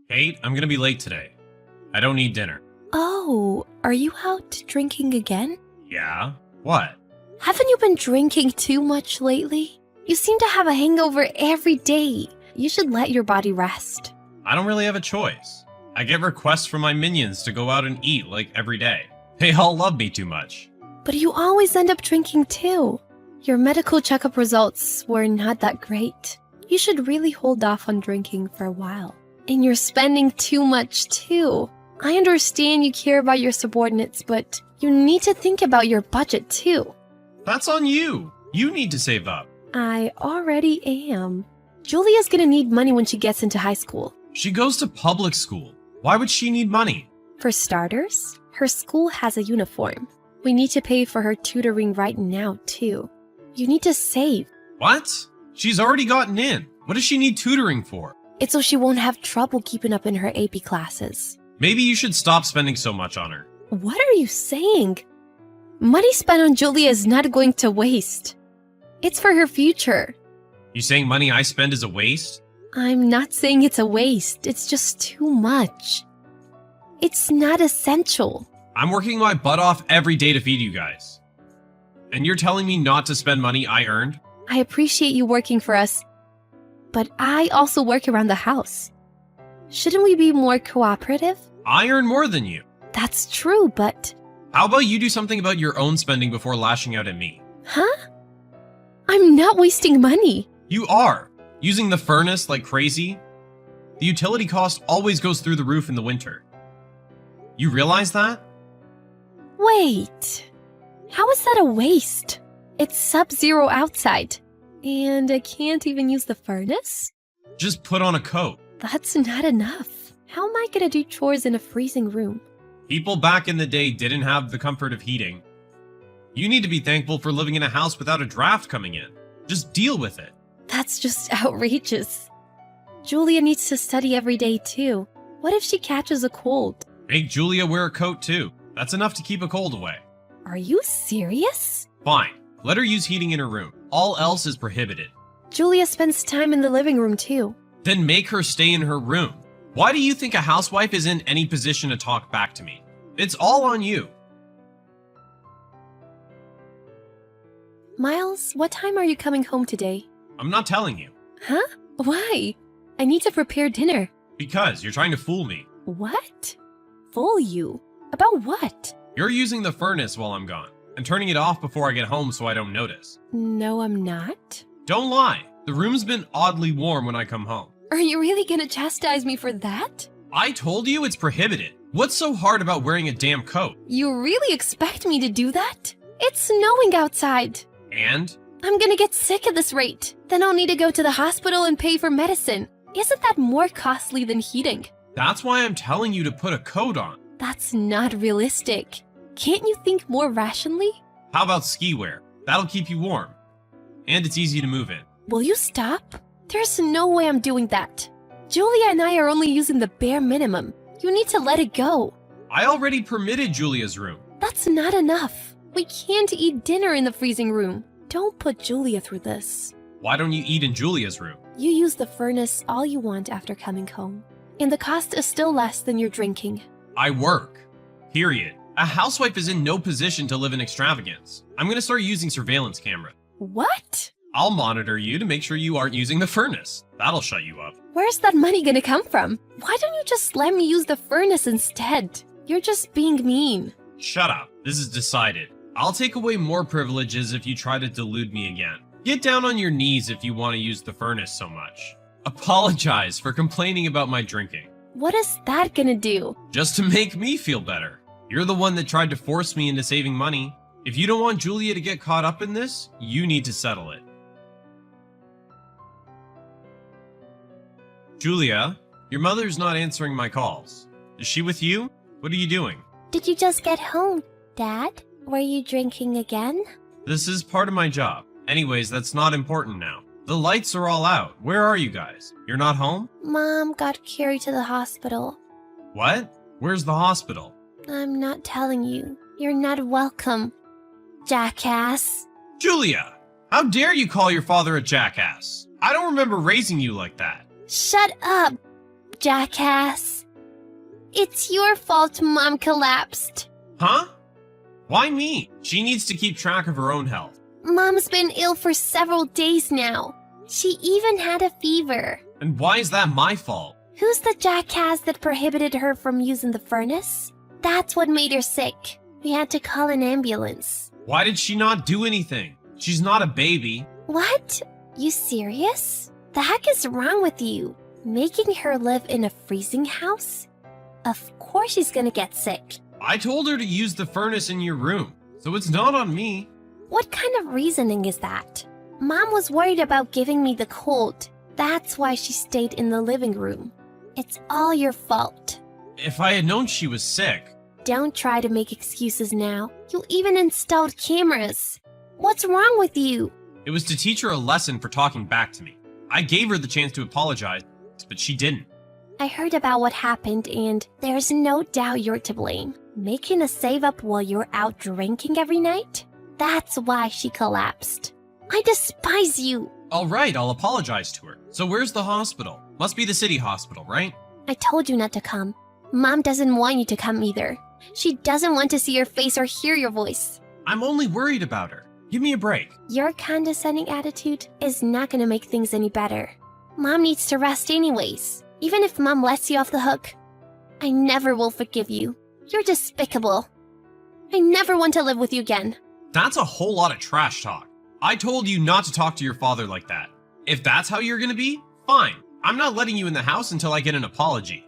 Kate, I'm gonna be late today. I don't need dinner. Oh, are you out drinking again? Yeah? What? Haven't you been drinking too much lately? You seem to have a hangover every day. You should let your body rest. I don't really have a choice. I get requests from my minions to go out and eat like every day. They all love me too much. But you always end up drinking too. Your medical checkup results were not that great. You should really hold off on drinking for a while. And you're spending too much too. I understand you care about your subordinates, but you need to think about your budget too. That's on you. You need to save up. I already am. Julia's gonna need money when she gets into high school. She goes to public school. Why would she need money? For starters, her school has a uniform. We need to pay for her tutoring right now too. You need to save. What? She's already gotten in. What does she need tutoring for? It's so she won't have trouble keeping up in her AP classes. Maybe you should stop spending so much on her. What are you saying? Money spent on Julia is not going to waste. It's for her future. You saying money I spend is a waste? I'm not saying it's a waste. It's just too much. It's not essential. I'm working my butt off every day to feed you guys. And you're telling me not to spend money I earned? I appreciate you working for us, but I also work around the house. Shouldn't we be more cooperative? I earn more than you. That's true, but... How about you do something about your own spending before lashing out at me? Huh? I'm not wasting money. You are. Using the furnace like crazy. The utility cost always goes through the roof in the winter. You realize that? Wait. How is that a waste? It's sub-zero outside. And I can't even use the furnace? Just put on a coat. That's not enough. How am I gonna do chores in a freezing room? People back in the day didn't have the comfort of heating. You need to be thankful for living in a house without a draft coming in. Just deal with it. That's just outrageous. Julia needs to study every day too. What if she catches a cold? Make Julia wear a coat too. That's enough to keep a cold away. Are you serious? Fine. Let her use heating in her room. All else is prohibited. Julia spends time in the living room too. Then make her stay in her room. Why do you think a housewife is in any position to talk back to me? It's all on you. Miles, what time are you coming home today? I'm not telling you. Huh? Why? I need to prepare dinner. Because you're trying to fool me. What? Fool you? About what? You're using the furnace while I'm gone, and turning it off before I get home so I don't notice. No, I'm not. Don't lie. The room's been oddly warm when I come home. Are you really gonna chastise me for that? I told you it's prohibited. What's so hard about wearing a damn coat? You really expect me to do that? It's snowing outside. And? I'm gonna get sick at this rate. Then I'll need to go to the hospital and pay for medicine. Isn't that more costly than heating? That's why I'm telling you to put a coat on. That's not realistic. Can't you think more rationally? How about ski wear? That'll keep you warm. And it's easy to move in. Will you stop? There's no way I'm doing that. Julia and I are only using the bare minimum. You need to let it go. I already permitted Julia's room. That's not enough. We can't eat dinner in the freezing room. Don't put Julia through this. Why don't you eat in Julia's room? You use the furnace all you want after coming home. And the cost is still less than your drinking. I work. Period. A housewife is in no position to live in extravagance. I'm gonna start using surveillance camera. What? I'll monitor you to make sure you aren't using the furnace. That'll shut you up. Where's that money gonna come from? Why don't you just let me use the furnace instead? You're just being mean. Shut up. This is decided. I'll take away more privileges if you try to delude me again. Get down on your knees if you want to use the furnace so much. Apologize for complaining about my drinking. What is that gonna do? Just to make me feel better. You're the one that tried to force me into saving money. If you don't want Julia to get caught up in this, you need to settle it. Julia, your mother's not answering my calls. Is she with you? What are you doing? Did you just get home, Dad? Were you drinking again? This is part of my job. Anyways, that's not important now. The lights are all out. Where are you guys? You're not home? Mom got carried to the hospital. What? Where's the hospital? I'm not telling you. You're not welcome, jackass. Julia! How dare you call your father a jackass? I don't remember raising you like that. Shut up! up, jackass. It's your fault Mom collapsed. Huh? Why me? She needs to keep track of her own health. Mom's been ill for several days now. She even had a fever. And why is that my fault? Who's the jackass that prohibited her from using the furnace? That's what made her sick. We had to call an ambulance. Why did she not do anything? She's not a baby. What? You serious? The heck is wrong with you? Making her live in a freezing house? Of course she's gonna get sick. I told her to use the furnace in your room, so it's not on me. What kind of reasoning is that? Mom was worried about giving me the cold. That's why she stayed in the living room. It's all your fault. If I had known she was sick. Don't try to make excuses now. You even installed cameras. What's wrong with you? It was to teach her a lesson for talking back to me. I gave her the chance to apologize, but she didn't. I heard about what happened, and there's no doubt you're to blame. Making a save up while you're out drinking every night? That's why she collapsed. I despise you. All right, I'll apologize to her. So where's the hospital? Must be the city hospital, right? I told you not to come. Mom doesn't want you to come either. She doesn't want to see your face or hear your voice. I'm only worried about her. Give me a break. Your condescending attitude is not gonna make things any better. Mom needs to rest anyways. Even if Mom lets you off the hook, I never will forgive you. You're despicable. I never want to live with you again. That's a whole lot of trash talk. I told you not to talk to your father like that. If that's how you're gonna be, fine. I'm not letting you in the house until I get an apology.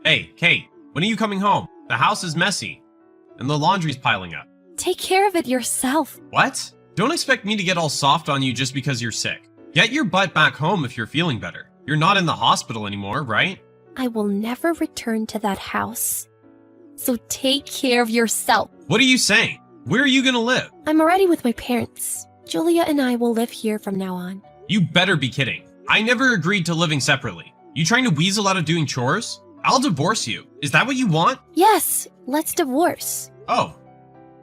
Hey, Kate, when are you coming home? The house is messy, and the laundry's piling up. Take care of it yourself. What? Don't expect me to get all soft on you just because you're sick. Get your butt back home if you're feeling better. You're not in the hospital anymore, right? I will never return to that house. So take care of yourself. What are you saying? Where are you gonna live? I'm already with my parents. Julia and I will live here from now on. You better be kidding. I never agreed to living separately. You trying to weasel out of doing chores? I'll divorce you. Is that what you want? Yes, let's divorce. Oh.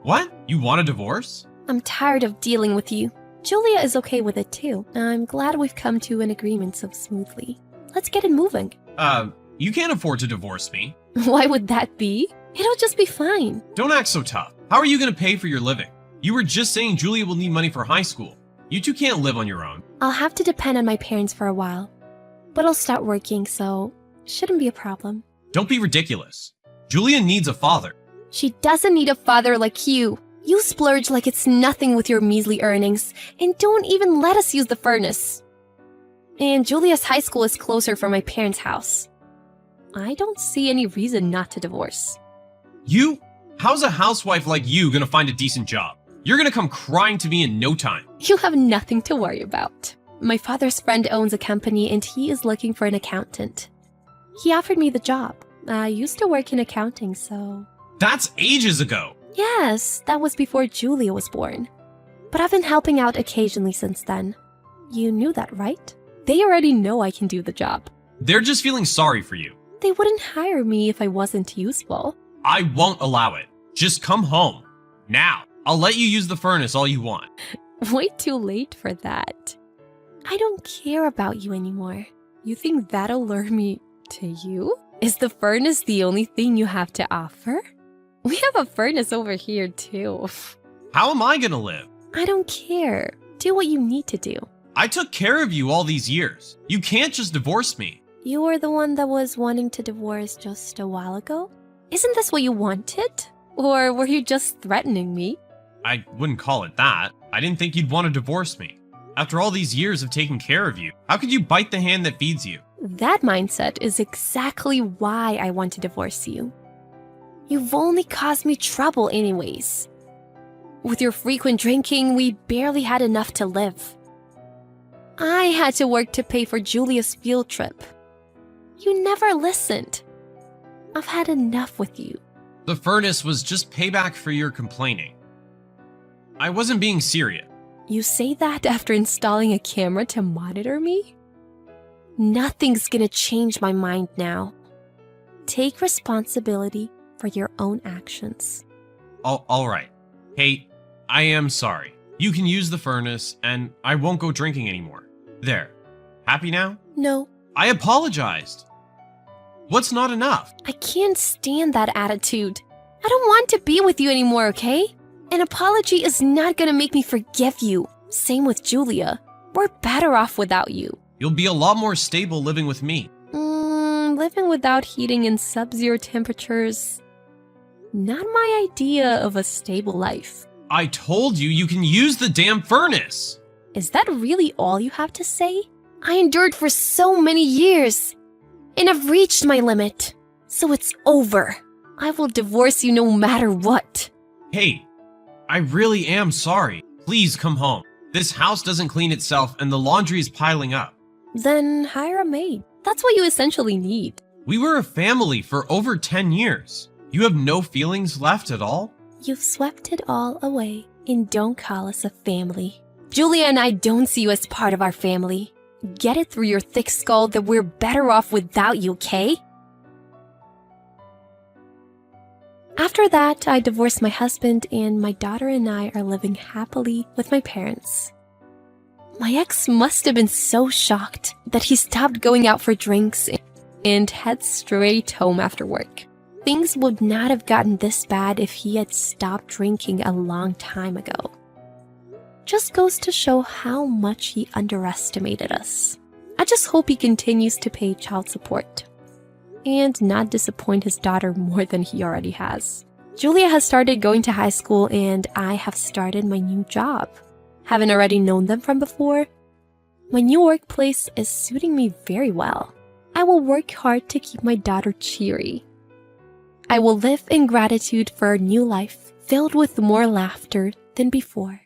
What? You want a divorce? I'm tired of dealing with you. Julia is okay with it too. I'm glad we've come to an agreement so smoothly. Let's get it moving. You can't afford to divorce me. Why would that be? It'll just be fine. Don't act so tough. How are you gonna pay for your living? You were just saying Julia will need money for high school. You two can't live on your own. I'll have to depend on my parents for a while. But I'll start working, so shouldn't be a problem. Don't be ridiculous. Julia needs a father. She doesn't need a father like you. You splurge like it's nothing with your measly earnings, and don't even let us use the furnace. And Julia's high school is closer from my parents' house. I don't see any reason not to divorce. How's a housewife like you gonna find a decent job? You're gonna come crying to me in no time. You have nothing to worry about. My father's friend owns a company and he is looking for an accountant. He offered me the job. I used to work in accounting, so... That's ages ago. Yes, that was before Julia was born. But I've been helping out occasionally since then. You knew that, right? They already know I can do the job. They're just feeling sorry for you. They wouldn't hire me if I wasn't useful. I won't allow it. Just come home. Now. I'll let you use the furnace all you want. Way too late for that. I don't care about you anymore. You think that'll lure me to you? Is the furnace the only thing you have to offer? We have a furnace over here too. How am I gonna live? I don't care. Do what you need to do. I took care of you all these years. You can't just divorce me. You were the one that was wanting to divorce just a while ago? Isn't this what you wanted? Or were you just threatening me? I wouldn't call it that. I didn't think you'd want to divorce me. After all these years of taking care of you, how could you bite the hand that feeds you? That mindset is exactly why I want to divorce you. You've only caused me trouble anyways. With your frequent drinking, we barely had enough to live. I had to work to pay for Julia's field trip. You never listened. I've had enough with you. The furnace was just payback for your complaining. I wasn't being serious. You say that after installing a camera to monitor me? Nothing's gonna change my mind now. Take responsibility for your own actions. All right. Hey, I am sorry. You can use the furnace, and I won't go drinking anymore. There. Happy now? No, I apologized. What's not enough? I can't stand that attitude. I don't want to be with you anymore, okay? An apology is not gonna make me forgive you. Same with Julia. We're better off without you. You'll be a lot more stable living with me. Living without heating in sub-zero temperatures. Not my idea of a stable life. I told you you can use the damn furnace. Is that really all you have to say? I endured for so many years, and I've reached my limit. So it's over. I will divorce you no matter what. Hey, I really am sorry. Please come home. This house doesn't clean itself and the laundry is piling up. Then hire a maid. That's what you essentially need. We were a family for over 10 years. You have no feelings left at all? You've swept it all away, and don't call us a family. Julia and I don't see you as part of our family. Get it through your thick skull that we're better off without you, okay? After that, I divorced my husband, and my daughter and I are living happily with my parents. My ex must have been so shocked that he stopped going out for drinks and head straight home after work. Things would not have gotten this bad if he had stopped drinking a long time ago. Just goes to show how much he underestimated us. I just hope he continues to pay child support and not disappoint his daughter more than he already has. Julia has started going to high school, and I have started my new job. Haven't already known them from before? My new workplace is suiting me very well. I will work hard to keep my daughter cheery. I will live in gratitude for a new life filled with more laughter than before.